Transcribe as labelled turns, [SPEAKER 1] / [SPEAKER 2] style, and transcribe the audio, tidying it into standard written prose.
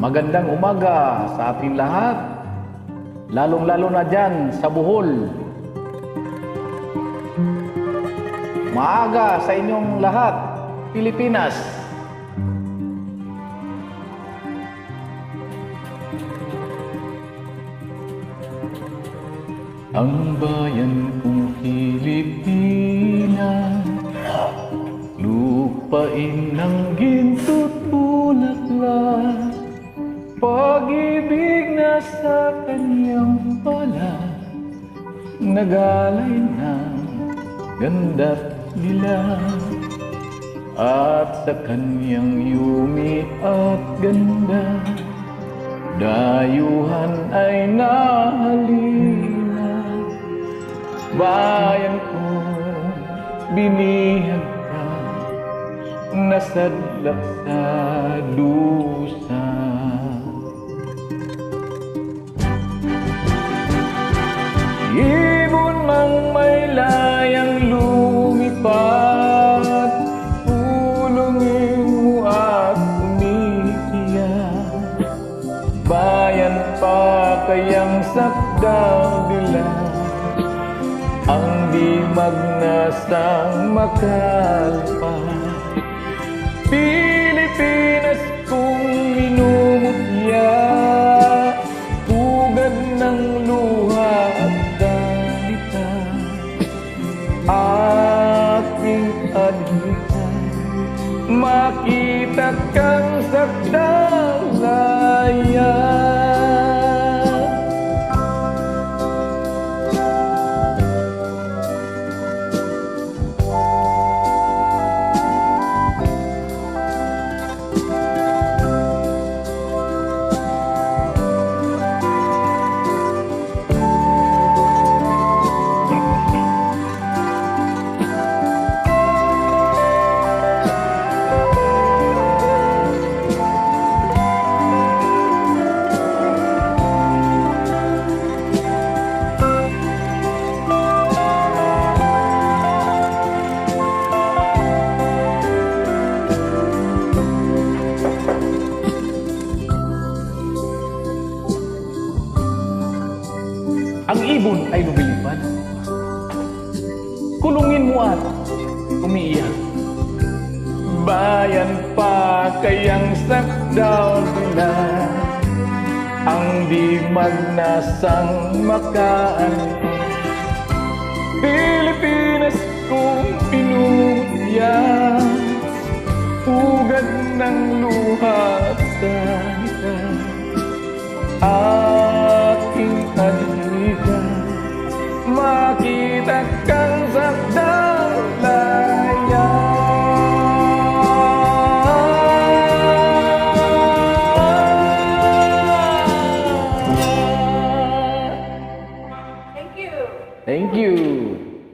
[SPEAKER 1] Magandang umaga sa ating lahat, lalong-lalo na dyan sa Bohol. Maaga sa inyong lahat, Pilipinas. Ang bayan kong Pilipinas, lupain ng ginto't bulaklak, pag-ibig na sa kanyang pala, nagalay ng ganda't dilag. At sa kanyang yumi at ganda, dayuhan ay nahalina. Bayan kong binihag ka, nasadlak sa dusa. Ibon mang may layang lumipad, pulungin mo at umiiyak. Bayan pa kayang sakdang dilag, ang di magnasang makalpa. Pilipinas kong minumutya, tugad ng luha at dalita. Aking adhikan, makita kang sakdang laya. Ang ibon ay lumilipad, kulungin mo at umiiyak. Bayan pa kayang sakdaw nila, ang di magnasang makaan. Pilipinas kong pinutya, ugad ng luha at salita.